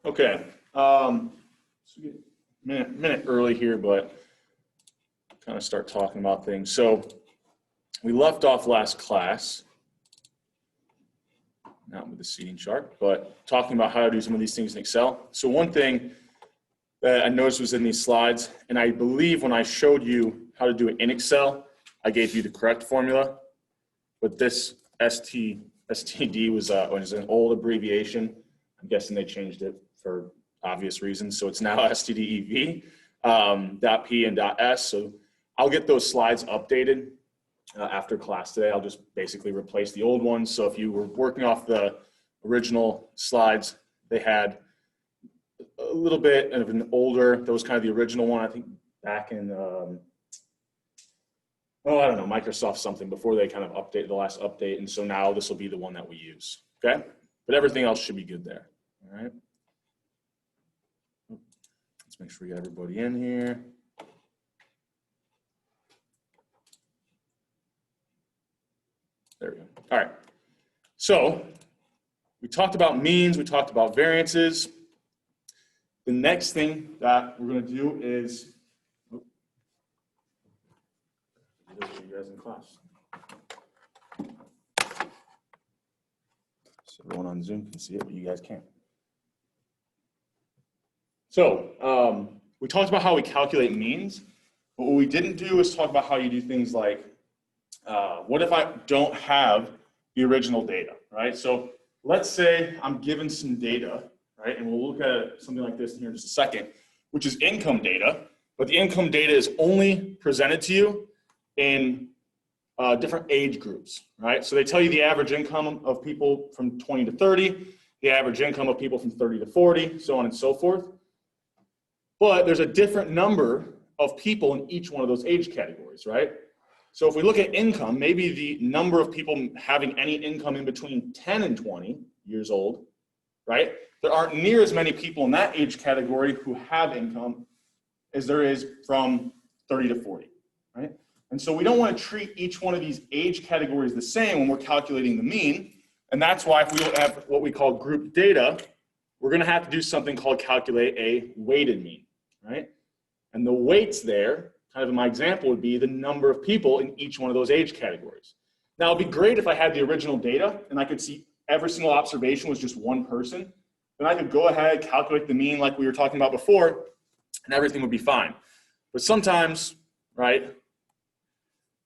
Okay, so get a minute early here, but kind of start talking about things. So we left off last class, not with the seating chart, but talking about how to do some of these things in Excel. So one thing that I noticed was in these slides, and I believe when I showed you how to do it in Excel, I gave you the correct formula, but this STD was an old abbreviation. I'm guessing they changed it for obvious reasons. So it's now STDEV, .P and .S. So I'll get those slides updated after class today. I'll just basically replace the old ones. So if you were working off the original slides, they had a little bit of an older, that was kind of the original one, I think back in, I don't know, Microsoft something, before they kind of updated the last update. And so now this will be the one that we use, okay? But everything else should be good there, all right? Let's make sure we get everybody in here. There we go. All right. So we talked about means, we talked about variances. The next thing that we're going to do is, you guys in class. So everyone on Zoom can see it, but you guys can't. So we talked about how we calculate means, but what we didn't do is talk about how you do things like, what if I don't have the original data, right? So let's say I'm given some data, right? And we'll look at something like this here in just a second, which is income data, but the income data is only presented to you in different age groups, right? So they tell you the average income of people from 20 to 30, the average income of people from 30 to 40, so on and so forth. But there's a different number of people in each one of those age categories, right? So if we look at income, maybe the number of people having any income in between 10 and 20 years old, right? There aren't near as many people in that age category who have income as there is from 30 to 40, right? And so we don't want to treat each one of these age categories the same when we're calculating the mean. And that's why if we don't have what we call group data, we're going to have to do something called calculate a weighted mean, right? And the weights there, kind of in my example, would be the number of people in each one of those age categories. Now, it'd be great if I had the original data and I could see every single observation was just one person. Then I could go ahead, calculate the mean like we were talking about before, and everything would be fine. But sometimes, right,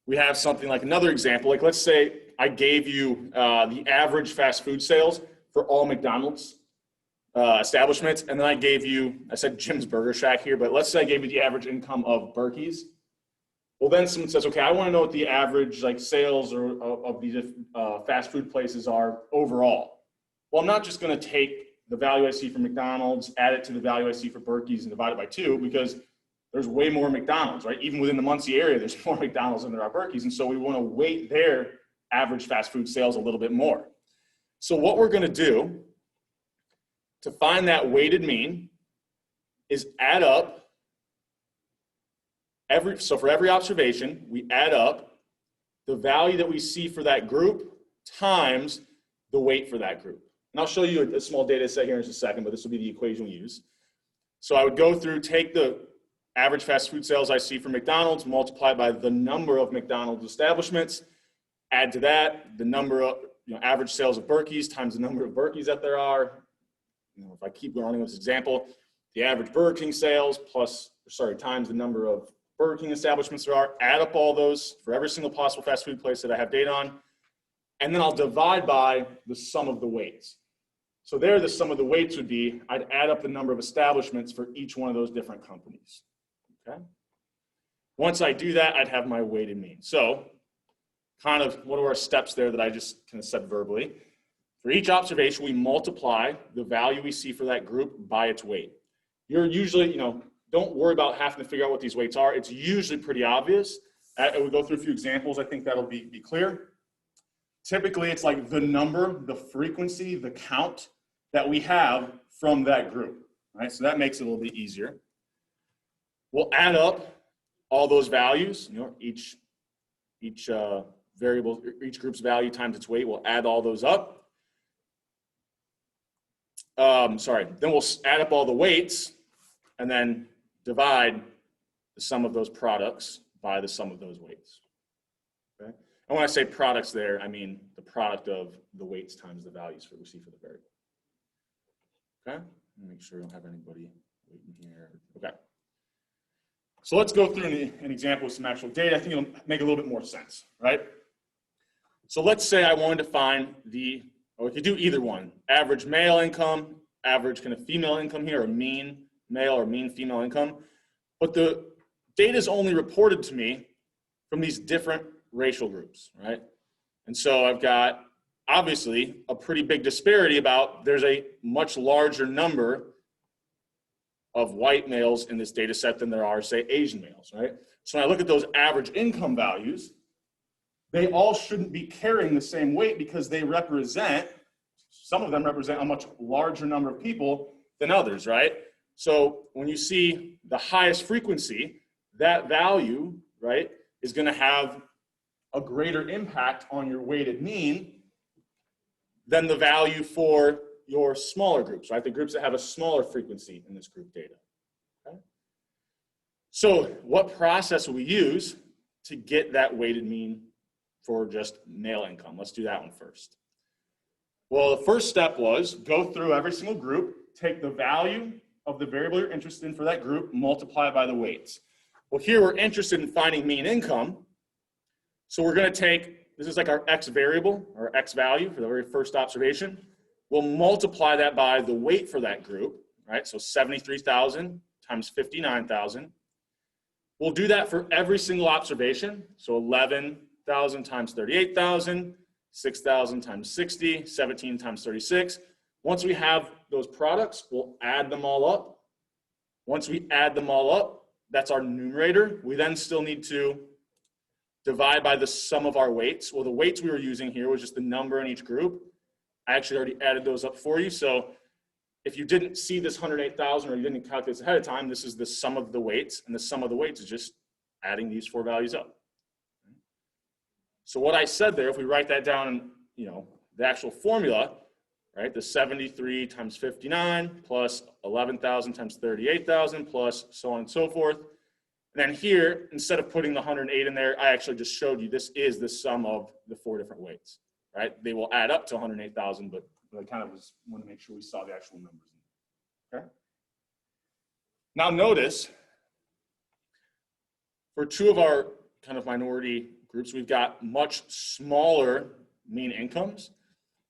we have something like another example. Like let's say I gave you the average fast food sales for all McDonald's establishments, and then I said Jim's Burger Shack here, but let's say I gave you the average income of Berkey's. Well, then someone says, okay, I want to know what the average like sales or of these fast food places are overall. Well, I'm not just going to take the value I see for McDonald's, add it to the value I see for Berkey's, and divide it by 2, because there's way more McDonald's, right? Even within the Muncie area, there's more McDonald's than there are Berkey's, and so we want to weight their average fast food sales a little bit more. So what we're going to do to find that weighted mean is add up so for every observation, we add up the value that we see for that group times the weight for that group. And I'll show you a small data set here in just a second, but this will be the equation we use. So I would go through, take the average fast food sales I see for McDonald's, multiply by the number of McDonald's establishments, add to that the number of average sales of Berkey's times the number of Berkey's that there are. If I keep going with this example, the average Burger King sales times the number of Burger King establishments there are, add up all those for every single possible fast food place that I have data on, and then I'll divide by the sum of the weights. So there, the sum of the weights would be, I'd add up the number of establishments for each one of those different companies, okay? Once I do that, I'd have my weighted mean. So kind of what are our steps there that I just kind of said verbally? For each observation, we multiply the value we see for that group by its weight. You're usually, don't worry about having to figure out what these weights are. It's usually pretty obvious. We'll go through a few examples. I think that'll be clear. Typically, it's like the number, the frequency, the count that we have from that group, right? So that makes it a little bit easier. We'll add up all those values, each variable, each group's value times its weight. We'll add all those up. then we'll add up all the weights and then divide the sum of those products by the sum of those weights. Okay? And when I say products there, I mean the product of the weights times the values we see for the variable. Okay? Make sure we don't have anybody waiting here. Okay. So let's go through an example with some actual data. I think it'll make a little bit more sense, right? So let's say I wanted to find or we could do either one, average male income, average kind of female income here, or mean male or mean female income. But the data is only reported to me from these different racial groups, right? And so I've got, obviously, a pretty big disparity about there's a much larger number of white males in this data set than there are, say, Asian males, right? So when I look at those average income values, they all shouldn't be carrying the same weight because they represent, some of them represent a much larger number of people than others, right? So when you see the highest frequency, that value, right, is going to have a greater impact on your weighted mean than the value for your smaller groups, right? The groups that have a smaller frequency in this group data. Okay? So what process will we use to get that weighted mean for just male income? Let's do that one first. Well, the first step was go through every single group, take the value of the variable you're interested in for that group, multiply it by the weights. Well, here we're interested in finding mean income. So we're going to take, this is like our x variable, or x value for the very first observation. We'll multiply that by the weight for that group, right? So 73,000 times 59,000. We'll do that for every single observation. So 11,000 times 38,000, 6,000 times 60, 17 times 36. Once we have those products, we'll add them all up. Once we add them all up, that's our numerator. We then still need to divide by the sum of our weights. Well, the weights we were using here was just the number in each group. I actually already added those up for you. So if you didn't see this 108,000 or you didn't calculate this ahead of time, this is the sum of the weights, and the sum of the weights is just adding these four values up. So what I said there, if we write that down in the actual formula, right, the 73 times 59 plus 11,000 times 38,000 plus so on and so forth. And then here, instead of putting the 108 in there, I actually just showed you this is the sum of the four different weights, right? They will add up to 108,000, but I kind of want to make sure we saw the actual numbers. Okay. Now notice, for two of our kind of minority groups, we've got much smaller mean incomes.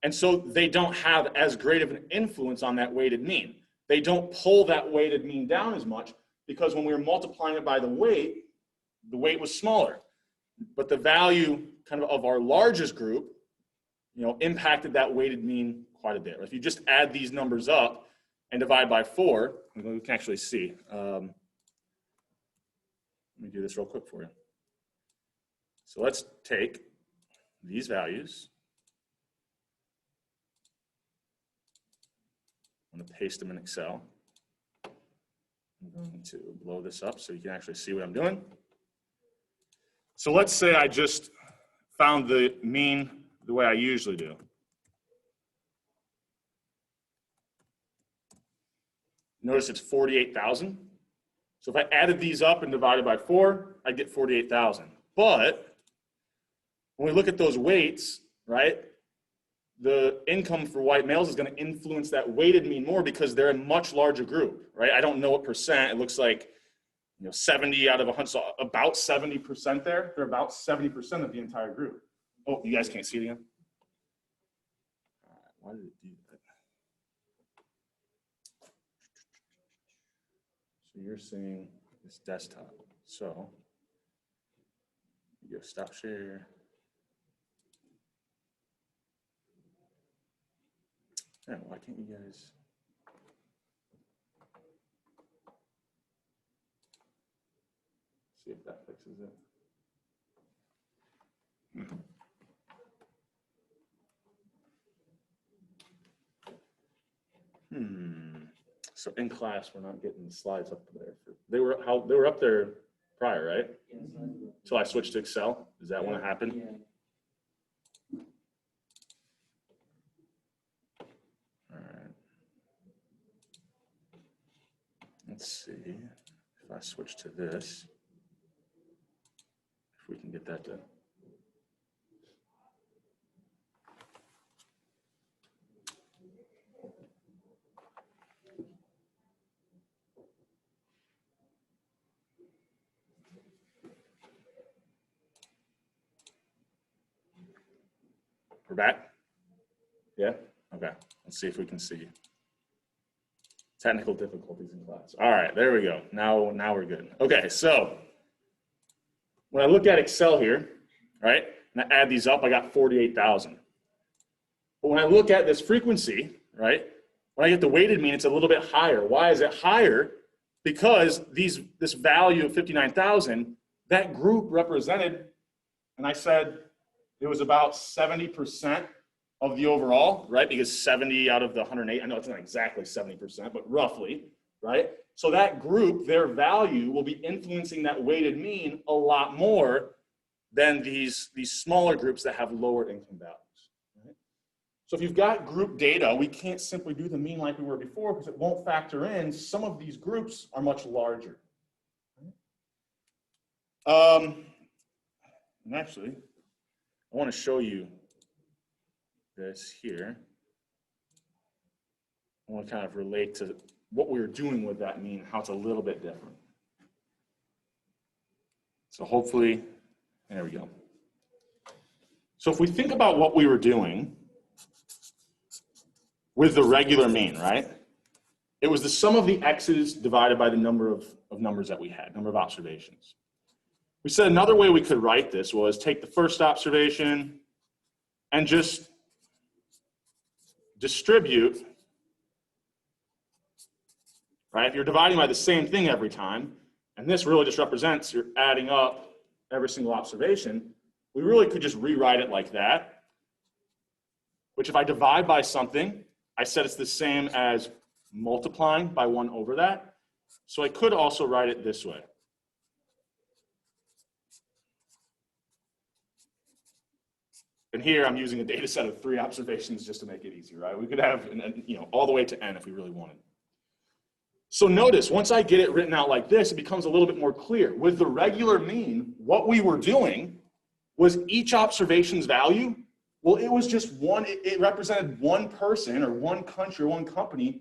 And so they don't have as great of an influence on that weighted mean. They don't pull that weighted mean down as much because when we were multiplying it by the weight was smaller. But the value kind of our largest group, impacted that weighted mean quite a bit. If you just add these numbers up and divide by 4, we can actually see. Let me do this real quick for you. So let's take these values. I'm going to paste them in Excel. I'm going to blow this up so you can actually see what I'm doing. So let's say I just found the mean the way I usually do. Notice it's 48,000. So if I added these up and divided by 4, I'd get 48,000. But when we look at those weights, right, the income for white males is going to influence that weighted mean more because they're a much larger group, right? I don't know what percent. It looks like 70 out of 100, so about 70% there. They're about 70% of the entire group. Oh, you guys can't see it again? All right, why did it do that? So you're seeing this desktop. So you go stop share. Yeah, why can't you guys? See if that fixes it. So in class, we're not getting the slides up there. They were up there prior, right? Until I switched to Excel. Is that when it happened? Yeah. All right. let's see if I switch to this, if we can get that to. We're back? Yeah? Okay. Let's see if we can see. Technical difficulties in class. All right, there we go. Now we're good. Okay, so when I look at Excel here, right, and I add these up, I got 48,000. But when I look at this frequency, right, when I get the weighted mean, it's a little bit higher. Why is it higher? Because this value of 59,000, that group represented, and I said it was about 70% of the overall, right? Because 70 out of the 108, I know it's not exactly 70%, but roughly, right? So that group, their value will be influencing that weighted mean a lot more than these smaller groups that have lower income values. Right? So if you've got group data, we can't simply do the mean like we were before because it won't factor in. Some of these groups are much larger. And actually, I want to show you this here. I want to kind of relate to what we were doing with that mean, how it's a little bit different. So hopefully, there we go. So if we think about what we were doing with the regular mean, right? It was the sum of the x's divided by the number of numbers that we had, number of observations. We said another way we could write this was take the first observation and just distribute, right? If you're dividing by the same thing every time, and this really just represents you're adding up every single observation, we really could just rewrite it like that, which if I divide by something, I said it's the same as multiplying by 1 over that. So I could also write it this way. And here I'm using a data set of 3 observations just to make it easy, right? We could have all the way to n if we really wanted. So notice, once I get it written out like this, it becomes a little bit more clear. With the regular mean, what we were doing was each observation's value, well, it was just one, it represented one person or one country or one company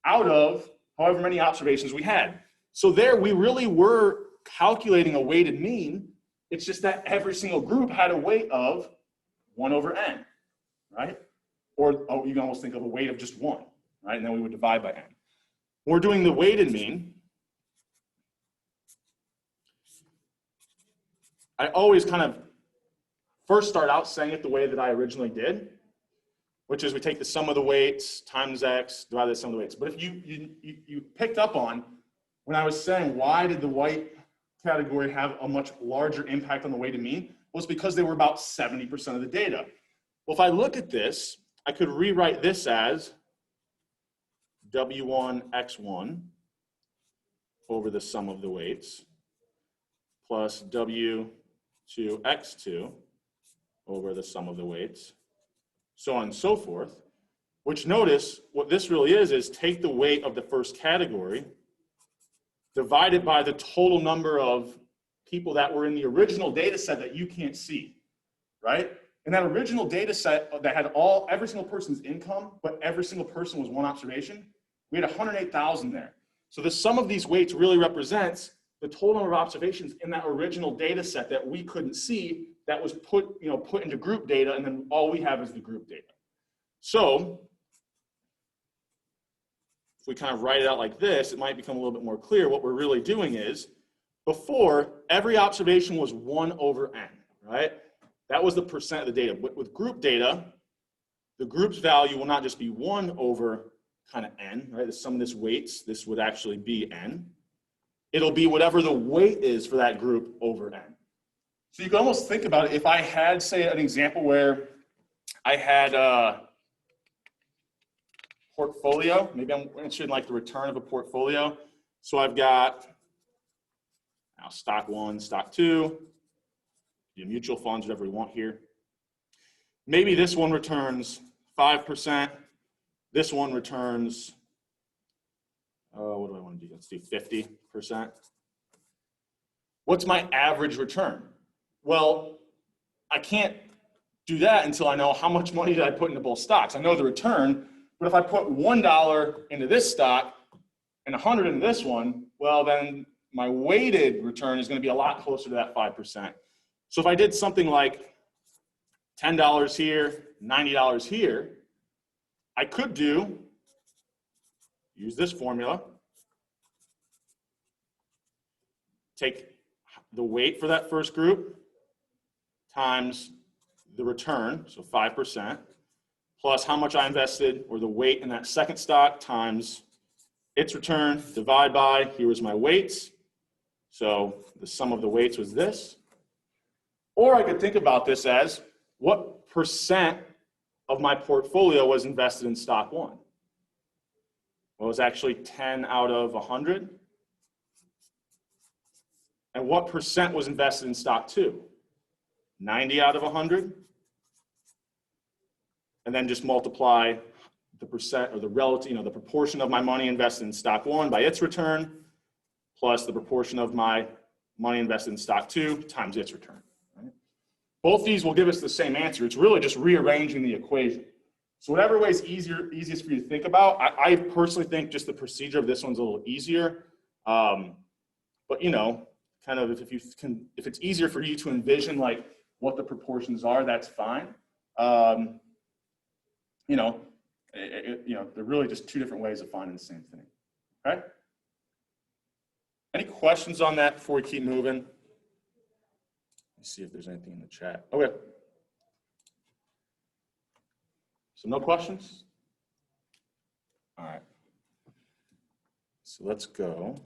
out of however many observations we had. So there we really were calculating a weighted mean. It's just that every single group had a weight of 1 over n, right? Or you can almost think of a weight of just 1, right? And then we would divide by n. When we're doing the weighted mean, I always kind of first start out saying it the way that I originally did, which is we take the sum of the weights times x, divide the sum of the weights. But if you picked up on when I was saying why did the white category have a much larger impact on the weighted mean, was because they were about 70% of the data. Well, if I look at this, I could rewrite this as W1 X1 over the sum of the weights plus W2 X2 over the sum of the weights, so on and so forth, which notice what this really is take the weight of the first category divided by the total number of people that were in the original data set that you can't see, right? In that original data set that had every single person's income, but every single person was one observation, we had 108,000 there. So the sum of these weights really represents the total number of observations in that original data set that we couldn't see that was put into group data, and then all we have is the group data. So if we kind of write it out like this, it might become a little bit more clear. What we're really doing is, before, every observation was 1 over n, right? That was the percent of the data. But with group data, the group's value will not just be 1 over kind of n, right? The sum of this weights, this would actually be n. It'll be whatever the weight is for that group over n. So you can almost think about it. If I had, say, an example where I had a portfolio, maybe I'm interested in like the return of a portfolio. So I've got now stock 1, stock 2, your mutual funds, whatever we want here. Maybe this one returns 5%. This one returns what do I want to do? Let's do 50%. What's my average return? Well, I can't do that until I know how much money did I put into both stocks. I know the return, but if I put $1 into this stock and 100 into this one, well, then my weighted return is going to be a lot closer to that 5%. So if I did something like $10 here, $90 here, I could use this formula, take the weight for that first group times the return, so 5%, plus how much I invested, or the weight in that second stock times its return, divide by, here was my weights. So the sum of the weights was this. Or I could think about this as, what percent of my portfolio was invested in stock one? Well, it was actually 10 out of 100. And what percent was invested in stock two? 90 out of 100. And then just multiply the percent, or the relative, the proportion of my money invested in stock one by its return, plus the proportion of my money invested in stock two times its return. Right? Both these will give us the same answer. It's really just rearranging the equation. So whatever way is easiest for you to think about, I personally think just the procedure of this one's a little easier. But kind of if it's easier for you to envision like what the proportions are, that's fine. They're really just two different ways of finding the same thing. Okay? Any questions on that before we keep moving? Let's see if there's anything in the chat. Okay. So no questions? All right. So let's go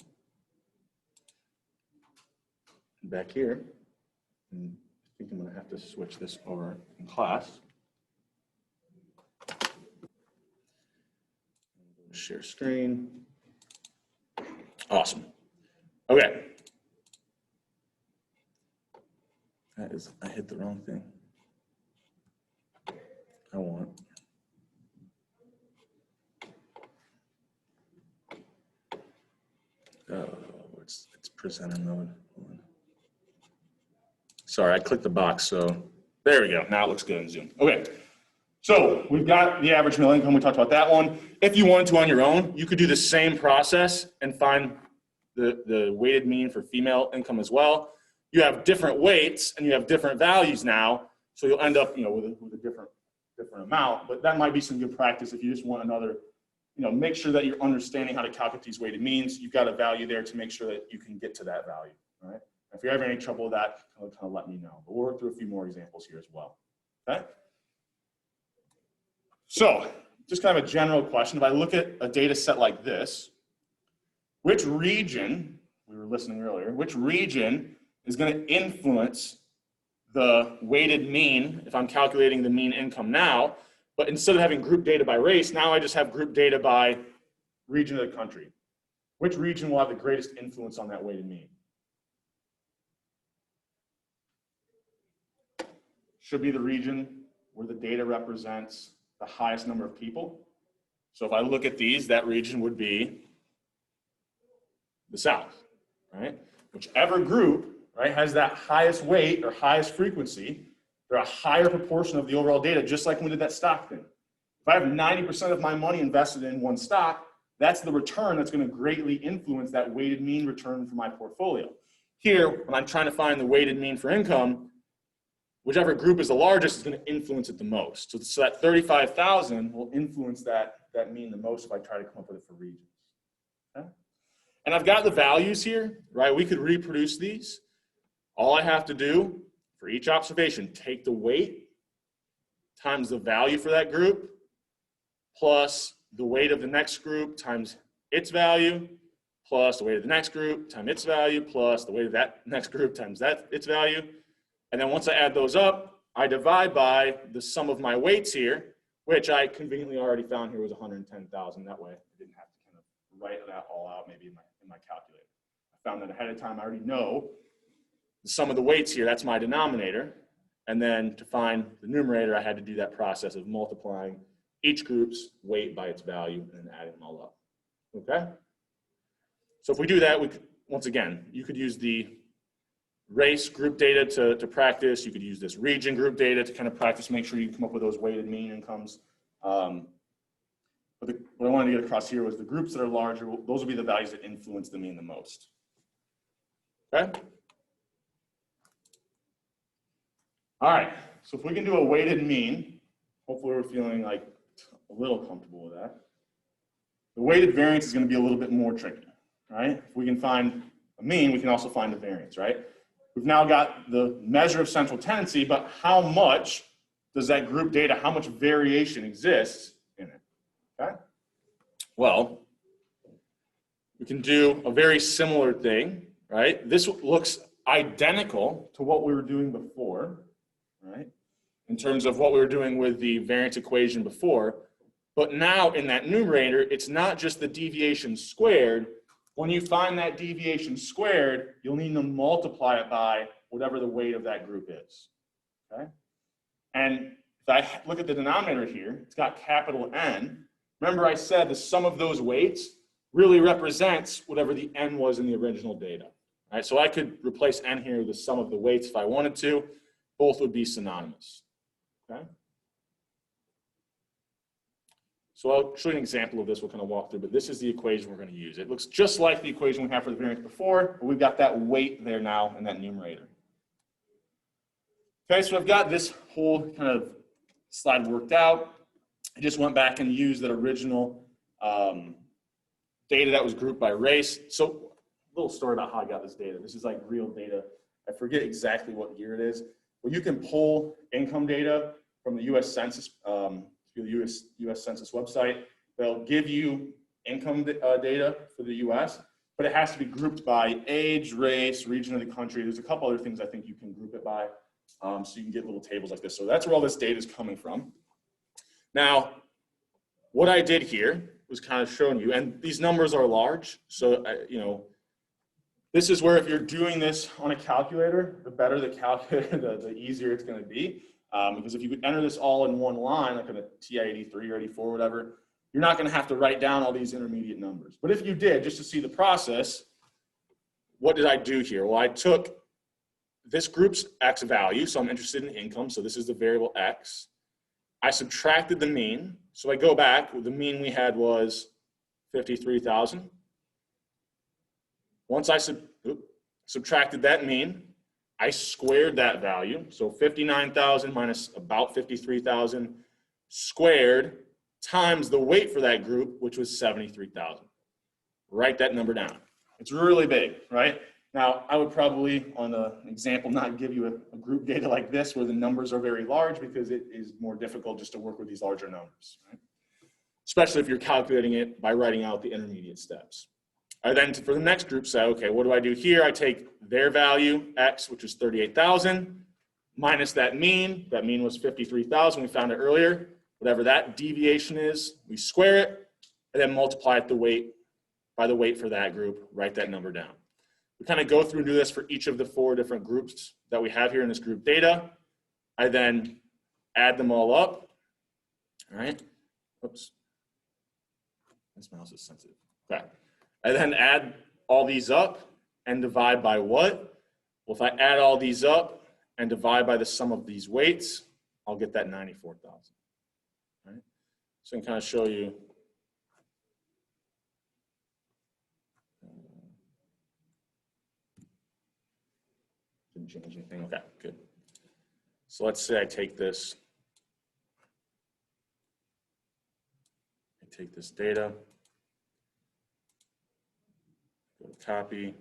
back here. And I think I'm going to have to switch this over in class. Share screen. Awesome. Okay. I hit the wrong thing. I want. It's presenter mode. Sorry, I clicked the box, so there we go. Now it looks good in Zoom. Okay. So we've got the average meal income. We talked about that one. If you wanted to on your own, you could do the same process and find the weighted mean for female income as well. You have different weights and you have different values now, so you'll end up, with a different amount. But that might be some good practice if you just want another, make sure that you're understanding how to calculate these weighted means. You've got a value there to make sure that you can get to that value. All right. If you're having any trouble with that, kind of let me know. But we'll work through a few more examples here as well. Okay. So just kind of a general question. If I look at a data set like this, which region, we were listening earlier, which region is going to influence the weighted mean if I'm calculating the mean income now, but instead of having group data by race, now I just have group data by region of the country. Which region will have the greatest influence on that weighted mean? Should be the region where the data represents the highest number of people. So if I look at these, that region would be the South, right? Whichever group, right, has that highest weight or highest frequency, they're a higher proportion of the overall data, just like when we did that stock thing. If I have 90% of my money invested in one stock, that's the return that's going to greatly influence that weighted mean return for my portfolio. Here, when I'm trying to find the weighted mean for income, whichever group is the largest is going to influence it the most. So that 35,000 will influence that mean the most if I try to come up with it for regions. Okay? And I've got the values here, right? We could reproduce these. All I have to do for each observation, take the weight times the value for that group, plus the weight of the next group times its value, plus the weight of the next group times its value, plus the weight of that next group times its value. And then once I add those up, I divide by the sum of my weights here, which I conveniently already found here was 110,000. That way I didn't have to kind of write that all out maybe in my calculator. I found that ahead of time. I already know the sum of the weights here, that's my denominator. And then to find the numerator, I had to do that process of multiplying each group's weight by its value and then adding them all up. Okay? So if we do that, we could, once again, you could use the race group data to practice. You could use this region group data to kind of practice, make sure you come up with those weighted mean incomes. But what I wanted to get across here was the groups that are larger, those will be the values that influence the mean the most. Okay? All right, so if we can do a weighted mean, hopefully we're feeling like a little comfortable with that. The weighted variance is going to be a little bit more tricky, right? If we can find a mean, we can also find the variance, right? We've now got the measure of central tendency, but how much does that group data, how much variation exists in it, okay? Well, we can do a very similar thing, right? This looks identical to what we were doing before, right? In terms of what we were doing with the variance equation before, but now in that numerator, it's not just the deviation squared. When you find that deviation squared, you'll need to multiply it by whatever the weight of that group is, okay? And if I look at the denominator here, it's got capital N. Remember I said the sum of those weights really represents whatever the N was in the original data, right? So I could replace N here with the sum of the weights if I wanted to. Both would be synonymous, okay? So I'll show you an example of this. We'll kind of walk through, but this is the equation we're going to use. It looks just like the equation we had for the variance before, but we've got that weight there now in that numerator. Okay, so I've got this whole kind of slide worked out. I just went back and used that original data that was grouped by race. So a little story about how I got this data. This is like real data. I forget exactly what year it is. But you can pull income data from the U.S. Census, through the U.S. Census website. They'll give you income data for the U.S., but it has to be grouped by age, race, region of the country. There's a couple other things I think you can group it by, so you can get little tables like this. So that's where all this data is coming from. Now, what I did here was kind of showing you, and these numbers are large, so you know, this is where if you're doing this on a calculator, the better the calculator, the easier it's going to be. Because if you could enter this all in one line, like in a TI-83 or 84 or whatever, you're not going to have to write down all these intermediate numbers. But if you did, just to see the process, what did I do here? Well, I took this group's X value, so I'm interested in income, so this is the variable X. I subtracted the mean, so I go back, the mean we had was 53,000. Once I subtracted that mean, I squared that value, so 59,000 minus about 53,000 squared times the weight for that group, which was 73,000. Write that number down. It's really big, right? Now, I would probably, on an example, not give you a group data like this where the numbers are very large because it is more difficult just to work with these larger numbers, right? Especially if you're calculating it by writing out the intermediate steps. I then, for the next group, say, okay, what do I do here? I take their value, X, which is 38,000, minus that mean. That mean was 53,000. We found it earlier. Whatever that deviation is, we square it, and then multiply it by the weight for that group. Write that number down. We kind of go through and do this for each of the 4 different groups that we have here in this group data. I then add them all up. All right. Oops. This mouse is sensitive. Okay. I then add all these up and divide by what? Well, if I add all these up and divide by the sum of these weights, I'll get that 94,000. Right? So I can kind of show you. Didn't change anything. Okay, good. So let's say I take this. I take this data. Go to copy,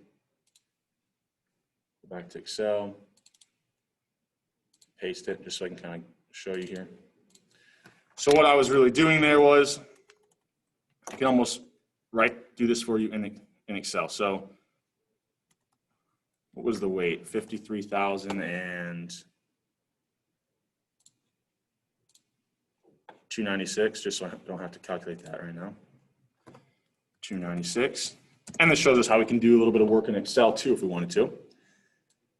go back to Excel, paste it just so I can kind of show you here. So what I was really doing there was, I can almost do this for you in Excel. So what was the weight? 53,000 and 296, just so I don't have to calculate that right now. 296. And this shows us how we can do a little bit of work in Excel too if we wanted to.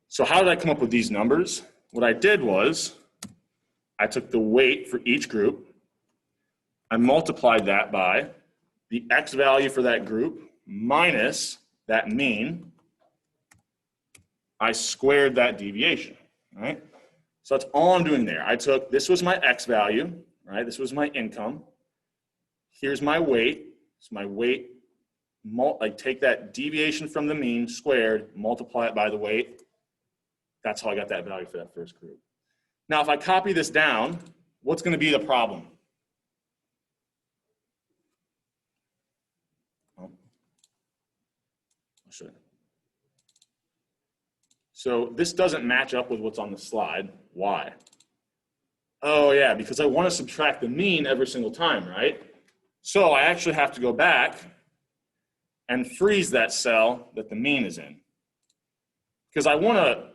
So how did I come up with these numbers? What I did was I took the weight for each group. I multiplied that by the X value for that group minus that mean, I squared that deviation, right? So that's all I'm doing there. I took, this was my X value, right? This was my income. Here's my weight. So my weight, I take that deviation from the mean squared, multiply it by the weight. That's how I got that value for that first group. Now, if I copy this down, what's going to be the problem? Well, I'll show you. So this doesn't match up with what's on the slide. Why? Oh yeah, because I want to subtract the mean every single time, right? So I actually have to go back and freeze that cell that the mean is in. Because I want to,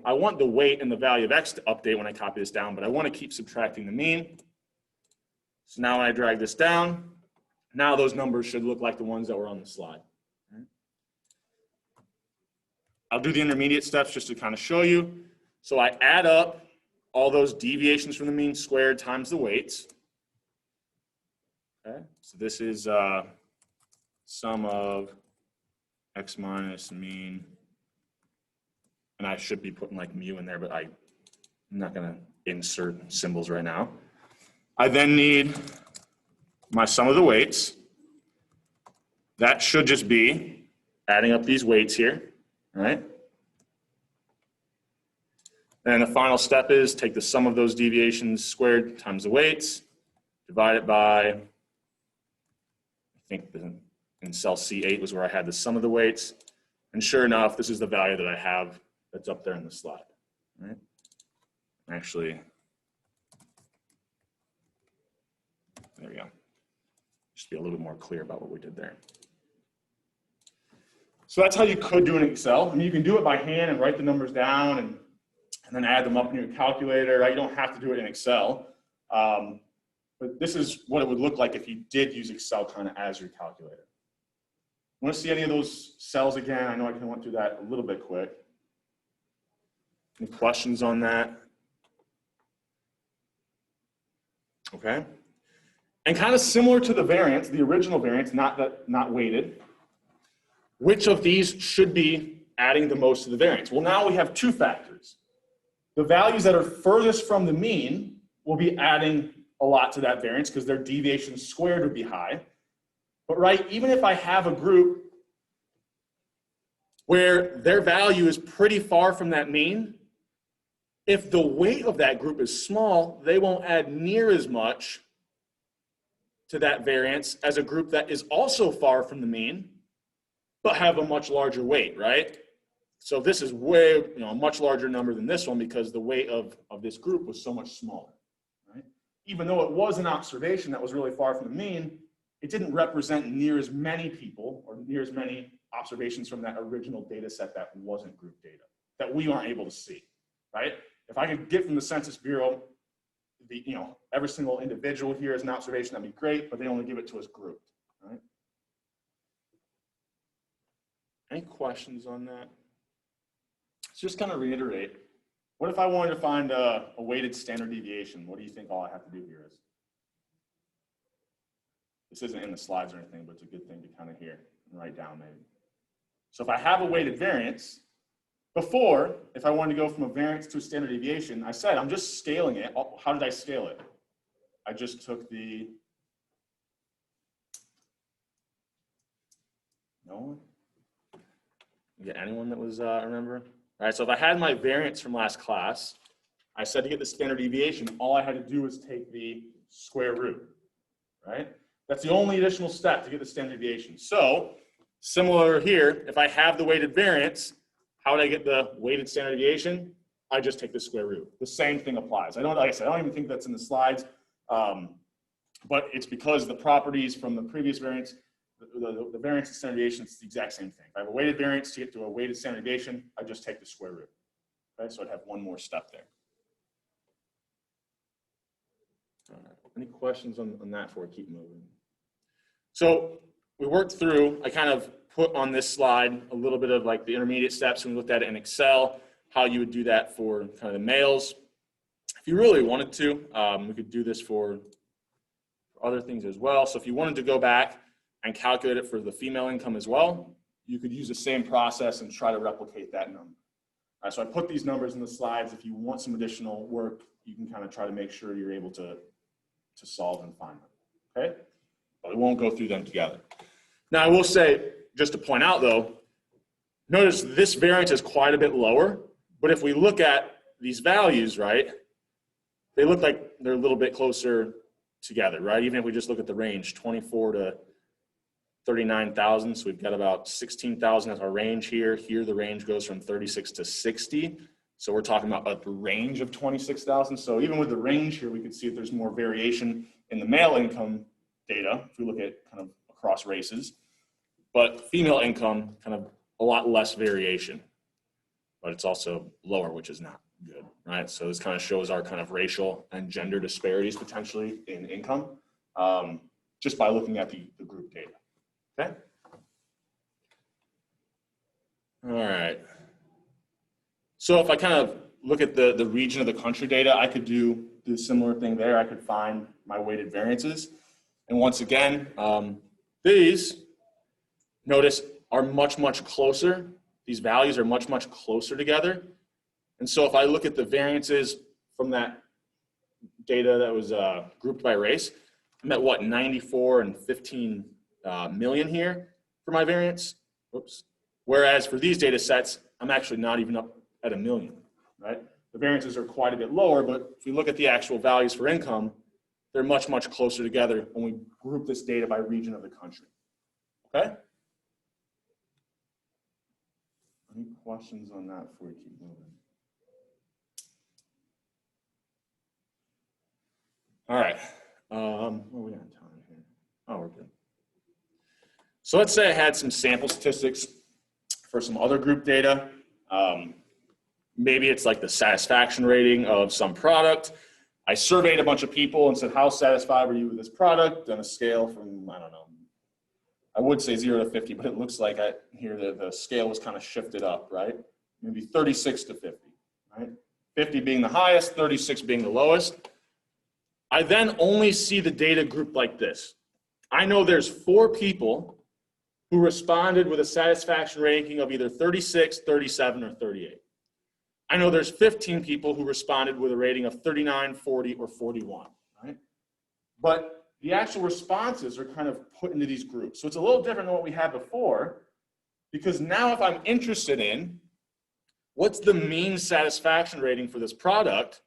I want the weight and the value of X to update when I copy this down, but I want to keep subtracting the mean. So now when I drag this down, now those numbers should look like the ones that were on the slide. I'll do the intermediate steps just to kind of show you. So I add up all those deviations from the mean squared times the weights. Okay, so this is sum of X minus mean. And I should be putting like mu in there, but I'm not going to insert symbols right now. I then need my sum of the weights. That should just be adding up these weights here, right? And the final step is take the sum of those deviations squared times the weights, divide it by, I think in cell C8 was where I had the sum of the weights. And sure enough, this is the value that I have that's up there in the slide, right? Actually, there we go. Just be a little bit more clear about what we did there. So that's how you could do it in Excel. I mean, you can do it by hand and write the numbers down and then add them up in your calculator, right? You don't have to do it in Excel. But this is what it would look like if you did use Excel kind of as your calculator. Want to see any of those cells again? I know I kind of went through that a little bit quick. Any questions on that? Okay. And kind of similar to the variance, the original variance, not weighted, which of these should be adding the most to the variance? Well, now we have two factors. The values that are furthest from the mean will be adding a lot to that variance because their deviation squared would be high. But right, even if I have a group where their value is pretty far from that mean, if the weight of that group is small, they won't add near as much to that variance as a group that is also far from the mean, but have a much larger weight, right? So this is way, a much larger number than this one because the weight of this group was so much smaller, right? Even though it was an observation that was really far from the mean, it didn't represent near as many people or near as many observations from that original data set that wasn't group data, that we aren't able to see, right? If I could get from the Census Bureau, every single individual here is an observation, that'd be great, but they only give it to us grouped, right? Any questions on that? Let's just kind of reiterate. What if I wanted to find a weighted standard deviation? What do you think all I have to do here is? This isn't in the slides or anything, but it's a good thing to kind of hear and write down maybe. So if I have a weighted variance, before, if I wanted to go from a variance to a standard deviation, I said I'm just scaling it. How did I scale it? I just took the, no one? You get anyone that was, remember? All right, so if I had my variance from last class, I said to get the standard deviation, all I had to do was take the square root, right? That's the only additional step to get the standard deviation. So, similar here, if I have the weighted variance, how would I get the weighted standard deviation? I just take the square root. The same thing applies. Like I said, I don't even think that's in the slides, but it's because the properties from the previous variance, the variance and standard deviation is the exact same thing. If I have a weighted variance to get to a weighted standard deviation, I just take the square root. Okay, so I'd have one more step there. All right. Any questions on that before we keep moving? So we worked through, I kind of put on this slide a little bit of like the intermediate steps when we looked at it in Excel, how you would do that for kind of the males. If you really wanted to, we could do this for other things as well. So if you wanted to go back and calculate it for the female income as well, you could use the same process and try to replicate that number. All right, so I put these numbers in the slides. If you want some additional work, you can kind of try to make sure you're able to solve and find them, okay? But we won't go through them together. Now, I will say, just to point out though, notice this variance is quite a bit lower, but if we look at these values, right, they look like they're a little bit closer together, right? Even if we just look at the range, 24 to 39,000, so we've got about 16,000 as our range here. Here the range goes from 36 to 60, so we're talking about a range of 26,000. So even with the range here, we can see that there's more variation in the male income data, if we look at kind of across races, but female income, kind of a lot less variation, but it's also lower, which is not good, right? So this kind of shows our kind of racial and gender disparities potentially in income, just by looking at the group data, okay? All right. So if I kind of look at the region of the country data, I could do a similar thing there. I could find my weighted variances. And once again, these, notice, are much, much closer. These values are much, much closer together. And so if I look at the variances from that data that was grouped by race, I'm at what, 94 and 15 million here for my variance. Whoops. Whereas for these data sets, I'm actually not even up at 1 million, right? The variances are quite a bit lower, but if we look at the actual values for income, they're much, much closer together when we group this data by region of the country, okay? Any questions on that before we keep moving? All right, where are we on time here? Oh, we're good. So let's say I had some sample statistics for some other group data. Maybe it's like the satisfaction rating of some product. I surveyed a bunch of people and said, how satisfied were you with this product on a scale from, I don't know, I would say 0 to 50, but it looks like here the scale was kind of shifted up, right? Maybe 36 to 50, right? 50 being the highest, 36 being the lowest. I then only see the data grouped like this. I know there's 4 people who responded with a satisfaction ranking of either 36, 37, or 38. I know there's 15 people who responded with a rating of 39, 40, or 41, right? But the actual responses are kind of put into these groups. So it's a little different than what we had before, because now if I'm interested in what's the mean satisfaction rating for this product,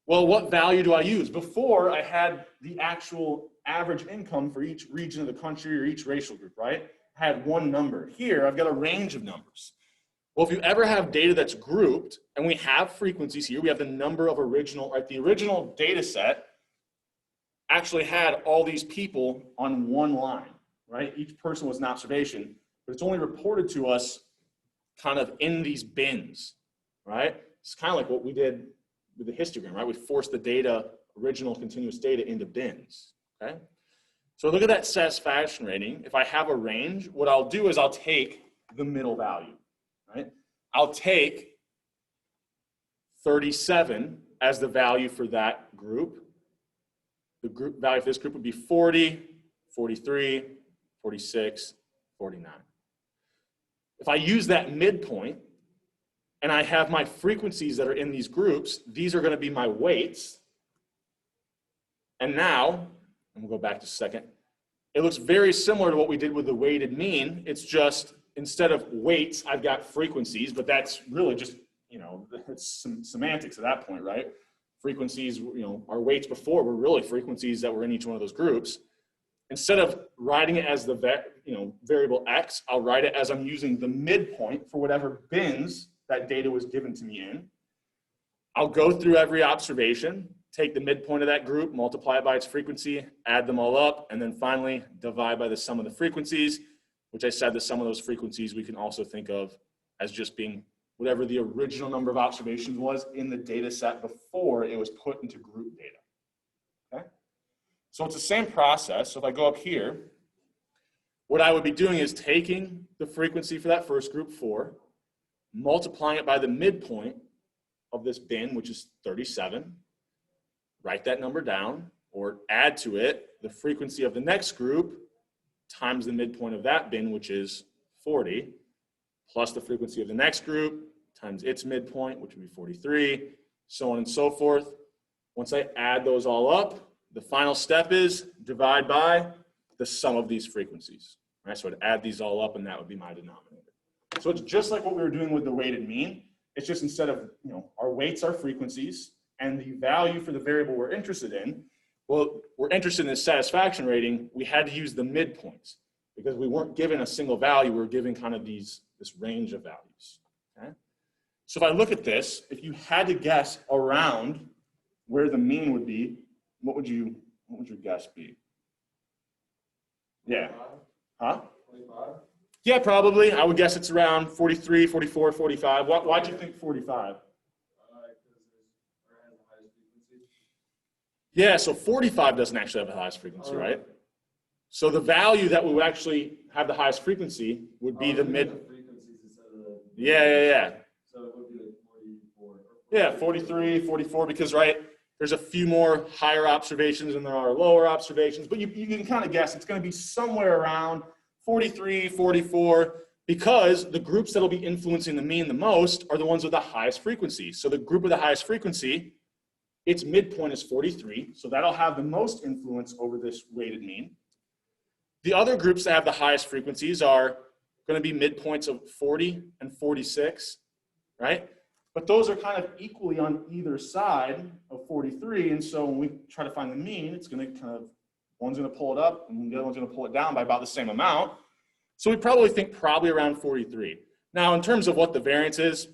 well, what value do I use? Before, I had the actual average income for each region of the country or each racial group, right? I had one number. Here, I've got a range of numbers. Well, if you ever have data that's grouped, and we have frequencies here, we have the number of original, right? The original data set actually had all these people on one line, right? Each person was an observation, but it's only reported to us kind of in these bins, right? It's kind of like what we did with the histogram, right? We forced the data, original continuous data, into bins, okay? So look at that satisfaction rating. If I have a range, what I'll do is I'll take the middle value, right? I'll take 37 as the value for that group. The group value for this group would be 40, 43, 46, 49. If I use that midpoint and I have my frequencies that are in these groups, these are going to be my weights. And now, and we'll go back just a second, it looks very similar to what we did with the weighted mean. It's just instead of weights, I've got frequencies, but that's really just, you know, it's some semantics at that point, right? Frequencies, you know, our weights before were really frequencies that were in each one of those groups. Instead of writing it as the variable X, I'll write it as I'm using the midpoint for whatever bins that data was given to me in. I'll go through every observation, take the midpoint of that group, multiply it by its frequency, add them all up, and then finally divide by the sum of the frequencies, which I said the sum of those frequencies we can also think of as just being whatever the original number of observations was in the data set before it was put into group data, okay? So it's the same process. So if I go up here, what I would be doing is taking the frequency for that first group 4, multiplying it by the midpoint of this bin, which is 37, write that number down, or add to it the frequency of the next group times the midpoint of that bin, which is 40, plus the frequency of the next group times its midpoint, which would be 43, so on and so forth. Once I add those all up, the final step is divide by the sum of these frequencies. Right? So I'd add these all up, and that would be my denominator. So it's just like what we were doing with the weighted mean. It's just instead of, our weights are frequencies, and the value for the variable we're interested in, well, we're interested in the satisfaction rating, we had to use the midpoints because we weren't given a single value, we were given kind of this range of values. Okay? So if I look at this, if you had to guess around where the mean would be, what would your guess be? Yeah. Huh? 25? Yeah, probably. I would guess it's around 43, 44, 45. Why'd you think 45? Yeah, so 45 doesn't actually have the highest frequency, right? So the value that would actually have the highest frequency would be the mid. Yeah. So it would be like 44. Yeah, 43, 44, because, right, there's a few more higher observations than there are lower observations, but you can kind of guess it's going to be somewhere around 43, 44, because the groups that'll be influencing the mean the most are the ones with the highest frequency. So the group with the highest frequency, its midpoint is 43, so that'll have the most influence over this weighted mean. The other groups that have the highest frequencies are going to be midpoints of 40 and 46, right? But those are kind of equally on either side of 43, and so when we try to find the mean, it's going to kind of, one's going to pull it up, and the other one's going to pull it down by about the same amount. So we probably think around 43. Now, in terms of what the variance is,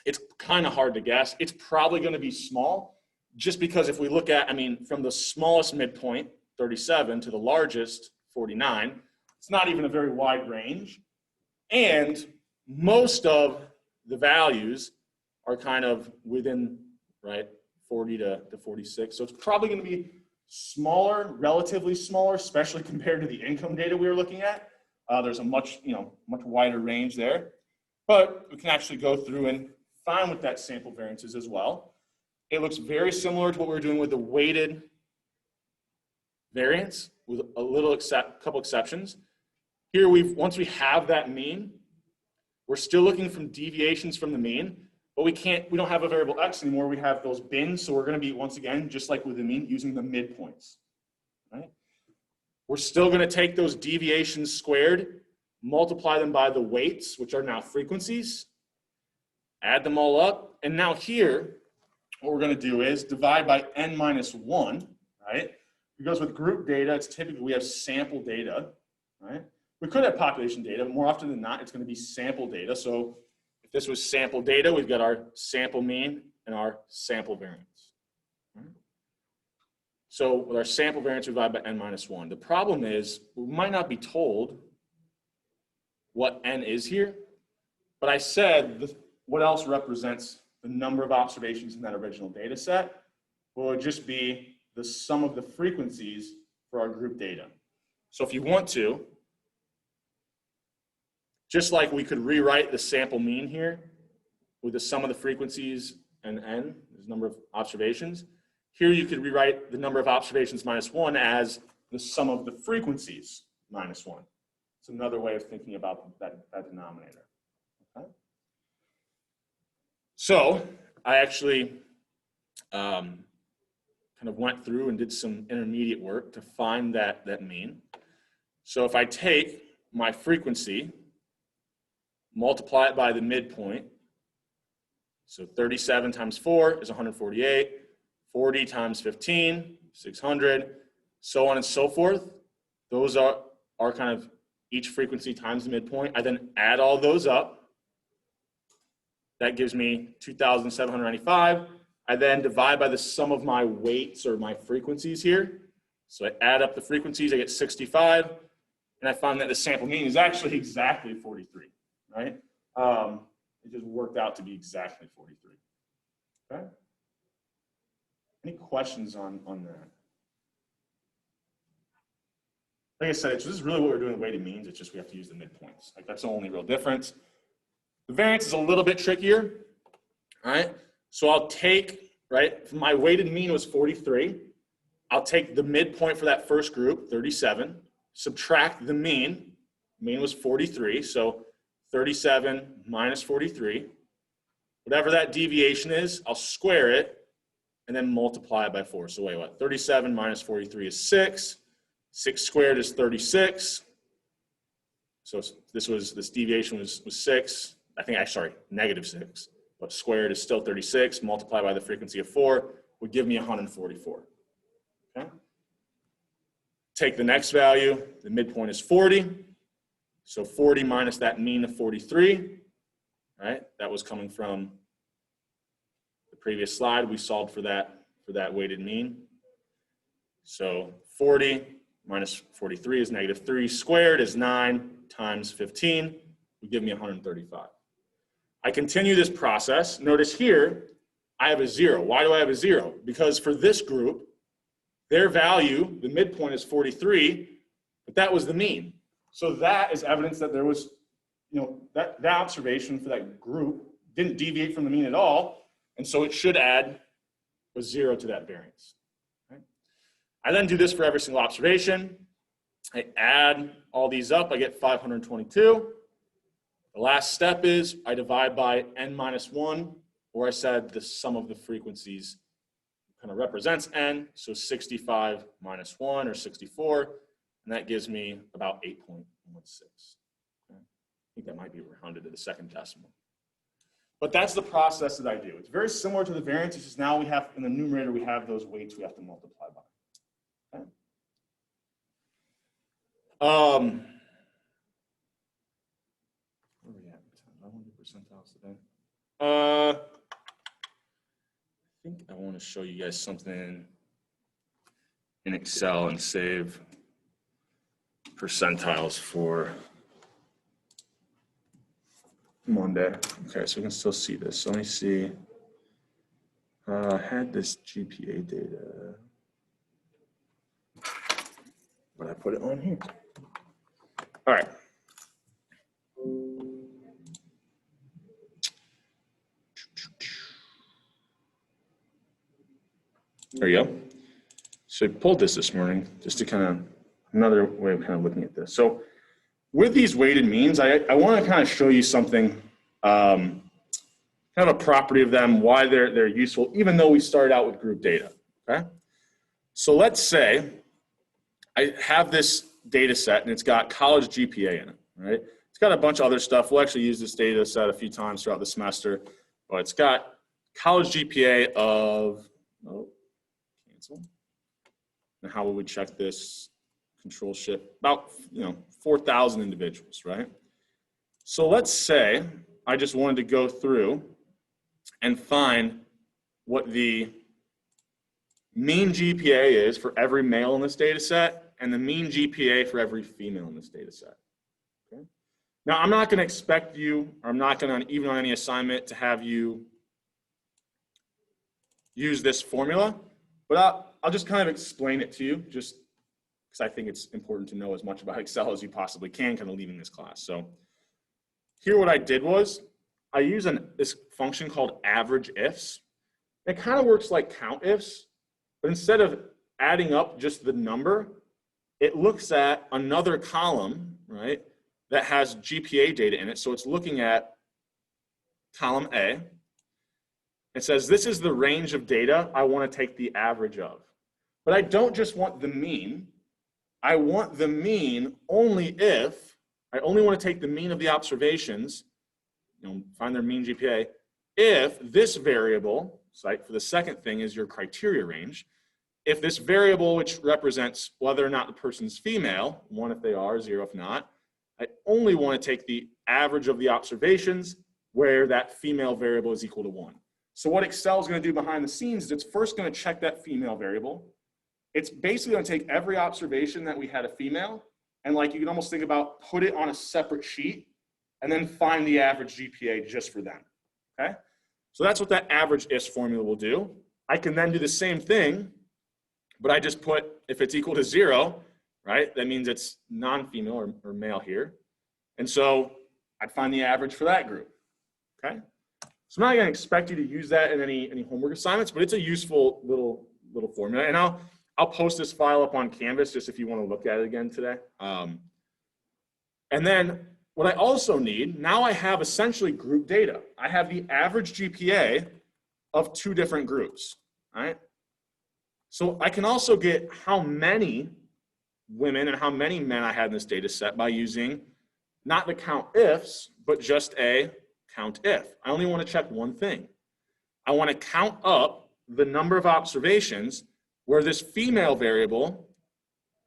it's kind of hard to guess. It's probably going to be small, just because if we look at, from the smallest midpoint, 37, to the largest, 49, it's not even a very wide range. And most of the values are kind of within, right, 40 to 46. So it's probably going to be smaller, relatively smaller, especially compared to the income data we were looking at. There's a much wider range there. But we can actually go through and find what that sample variance is as well. It looks very similar to what we were doing with the weighted variance, with a couple exceptions. Here, once we have that mean, we're still looking for deviations from the mean, but we don't have a variable x anymore. We have those bins, so we're going to be, once again, just like with the mean, using the midpoints. Right? We're still going to take those deviations squared, multiply them by the weights, which are now frequencies, add them all up, and now here, what we're going to do is divide by n minus 1, right? Because with group data, it's typically we have sample data, right? We could have population data, but more often than not, it's going to be sample data. So if this was sample data, we've got our sample mean and our sample variance. Right? So with our sample variance, we divide by n minus 1. The problem is we might not be told what n is here, but I said what else represents the number of observations in that original data set. Well, it would just be the sum of the frequencies for our group data. So if you want to, just like we could rewrite the sample mean here with the sum of the frequencies and n, there's number of observations, here you could rewrite the number of observations minus 1 as the sum of the frequencies minus 1. It's another way of thinking about that denominator. Okay? So I actually kind of went through and did some intermediate work to find that mean. So if I take my frequency, multiply it by the midpoint, so 37 times 4 is 148, 40 times 15, 600, so on and so forth. Those are kind of each frequency times the midpoint. I then add all those up. That gives me 2,795. I then divide by the sum of my weights or my frequencies here. So I add up the frequencies, I get 65. And I found that the sample mean is actually exactly 43, right? It just worked out to be exactly 43. Okay? Any questions on that? Like I said, this is really what we're doing with weighted means. It's just we have to use the midpoints. Like that's the only real difference. The variance is a little bit trickier. All right. So I'll take, right, my weighted mean was 43. I'll take the midpoint for that first group, 37, subtract the mean, mean was 43, so 37 minus 43. Whatever that deviation is, I'll square it and then multiply it by 4. So wait, what? 37 minus 43 is 6. 6 squared is 36. So this deviation was 6. I think, sorry, negative 6. But squared is still 36. Multiplied by the frequency of 4 would give me 144. Okay? Take the next value. The midpoint is 40. So 40 minus that mean of 43. Right? That was coming from the previous slide. We solved for that weighted mean. So 40 minus 43 is negative 3. Squared is 9 times 15 would give me 135. I continue this process. Notice here, I have a 0. Why do I have a 0? Because for this group, their value, the midpoint is 43, but that was the mean. So that is evidence that there was, that observation for that group didn't deviate from the mean at all, and so it should add a 0 to that variance. Right? I then do this for every single observation. I add all these up, I get 522. The last step is I divide by n minus 1, or I said the sum of the frequencies kind of represents n, so 65 minus 1, or 64, and that gives me about 8.16. Okay. I think that might be rounded to the second decimal. But that's the process that I do. It's very similar to the variance, it's just now we have, in the numerator, we have those weights we have to multiply by. Okay. Where are we at? 100 percentiles today. I think I want to show you guys something in Excel and save percentiles for Monday. Okay, so we can still see this. So let me see. I had this GPA data. But I put it on here. All right. There you go. So I pulled this morning just to kind of, another way of kind of looking at this. So with these weighted means, I want to kind of show you something, kind of a property of them, why they're useful, even though we started out with group data, okay? So let's say I have this data set and it's got college GPA in it, right? It's got a bunch of other stuff. We'll actually use this data set a few times throughout the semester, but it's got college GPA of, oh, cancel. And how would we check this? Control shift, about 4,000 individuals, right? So let's say I just wanted to go through and find what the mean GPA is for every male in this data set and the mean GPA for every female in this data set. Okay? Now, I'm not going to expect you, or I'm not going to, even on any assignment, to have you use this formula, but I'll just kind of explain it to you, just because I think it's important to know as much about Excel as you possibly can, kind of leaving this class. So here what I did was I use this function called average ifs. It kind of works like count ifs, but instead of adding up just the number, it looks at another column, right, that has GPA data in it. So it's looking at column A. It says this is the range of data I want to take the average of. But I don't just want the mean. I want the mean only if, I only want to take the mean of the observations, find their mean GPA, if this variable, right, for the second thing is your criteria range, if this variable, which represents whether or not the person's female, 1 if they are, 0 if not, I only want to take the average of the observations where that female variable is equal to 1. So what Excel is going to do behind the scenes is it's first going to check that female variable. It's basically going to take every observation that we had a female, and like you can almost think about put it on a separate sheet and then find the average GPA just for them, okay? So that's what that average ifs formula will do. I can then do the same thing, but I just put, if it's equal to 0, right, that means it's non-female or male here. And so I'd find the average for that group, okay? So I'm not gonna expect you to use that in any homework assignments, but it's a useful little formula. And I'll post this file up on Canvas just if you want to look at it again today. And then what I also need, now I have essentially group data. I have the average GPA of 2 different groups, right? So I can also get how many women and how many men I had in this data set by using not the count ifs, but just a count if. I only want to check one thing. I want to count up the number of observations where this female variable,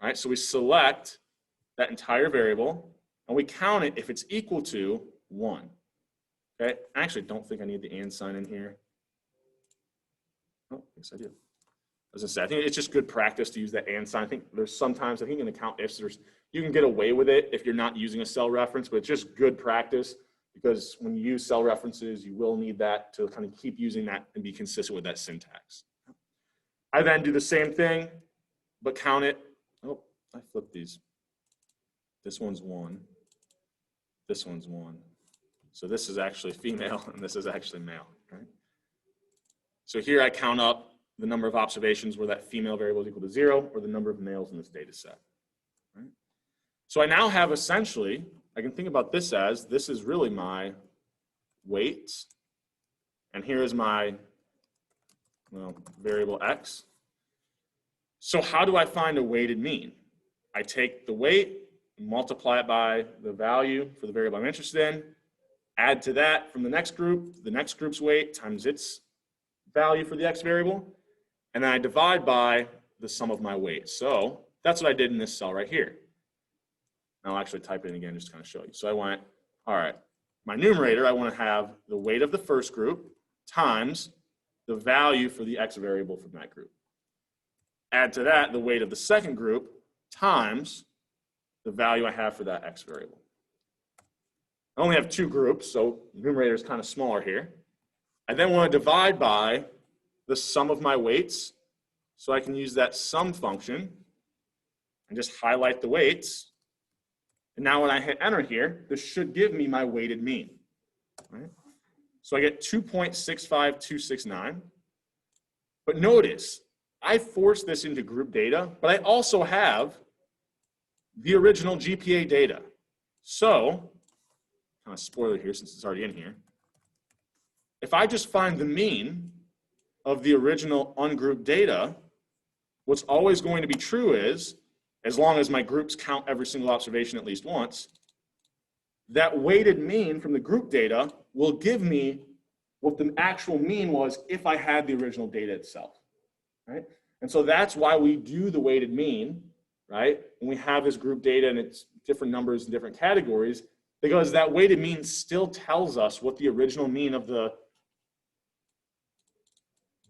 right? So we select that entire variable and we count it if it's equal to 1. Okay, I actually don't think I need the and sign in here. Oh, yes I do. As I said, I think it's just good practice to use that and sign. I think there's sometimes, I think in the count ifs, you can get away with it if you're not using a cell reference, but it's just good practice because when you use cell references, you will need that to kind of keep using that and be consistent with that syntax. I then do the same thing, but count it. Oh, I flipped these. This one's 1. This one's 1. So this is actually female and this is actually male, right? So here I count up the number of observations where that female variable is equal to 0 or the number of males in this data set, right? So I now have essentially, I can think about this as, this is really my weight, and here is my variable x. So how do I find a weighted mean? I take the weight, multiply it by the value for the variable I'm interested in, add to that from the next group's weight times its value for the x variable, and then I divide by the sum of my weights. So that's what I did in this cell right here. I'll actually type it in again just to kind of show you. So I went, all right, my numerator, I want to have the weight of the first group times the value for the x variable from that group. Add to that the weight of the second group times the value I have for that x variable. I only have 2 groups, so the numerator is kind of smaller here. I then want to divide by the sum of my weights, so I can use that sum function and just highlight the weights. And now when I hit enter here, this should give me my weighted mean, right? So I get 2.65269. But notice, I forced this into group data, but I also have the original GPA data. So, kind of spoiler here since it's already in here. If I just find the mean of the original ungrouped data, what's always going to be true is, as long as my groups count every single observation at least once, that weighted mean from the group data will give me what the actual mean was if I had the original data itself, right? And so that's why we do the weighted mean, right? When we have this group data and it's different numbers in different categories, because that weighted mean still tells us what the original mean of the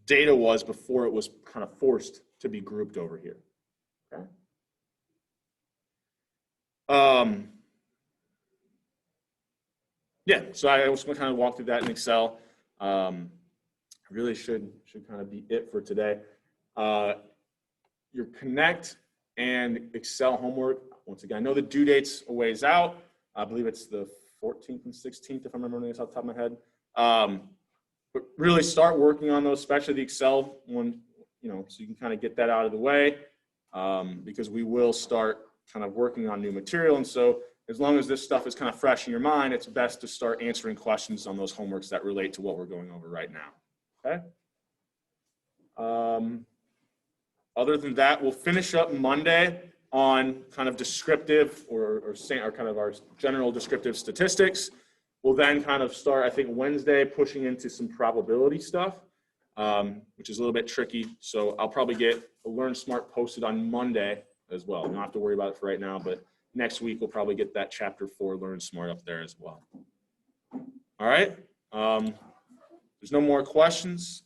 data was before it was kind of forced to be grouped over here, okay? Yeah, so I was going to kind of walk through that in Excel. Really should kind of be it for today. Your Connect and Excel homework, once again, I know the due date's a ways out. I believe it's the 14th and 16th, if I'm remembering this off the top of my head. But really start working on those, especially the Excel one, so you can kind of get that out of the way, because we will start kind of working on new material. And so as long as this stuff is kind of fresh in your mind, it's best to start answering questions on those homeworks that relate to what we're going over right now, okay? Other than that, we'll finish up Monday on kind of descriptive or kind of our general descriptive statistics. We'll then kind of start, I think, Wednesday pushing into some probability stuff, which is a little bit tricky. So I'll probably get a Learn Smart posted on Monday as well. You don't have to worry about it for right now, but next week we'll probably get that Chapter 4 Learn Smart up there as well. All right. There's no more questions.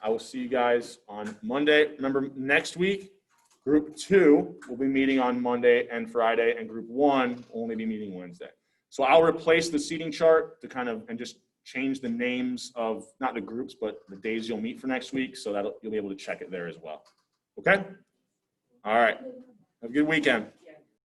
I will see you guys on Monday. Remember, next week, Group 2 will be meeting on Monday and Friday, and Group 1 will only be meeting Wednesday. So I'll replace the seating chart to kind of, and just change the names of, not the groups, but the days you'll meet for next week, so that you'll be able to check it there as well. Okay? All right. Have a good weekend.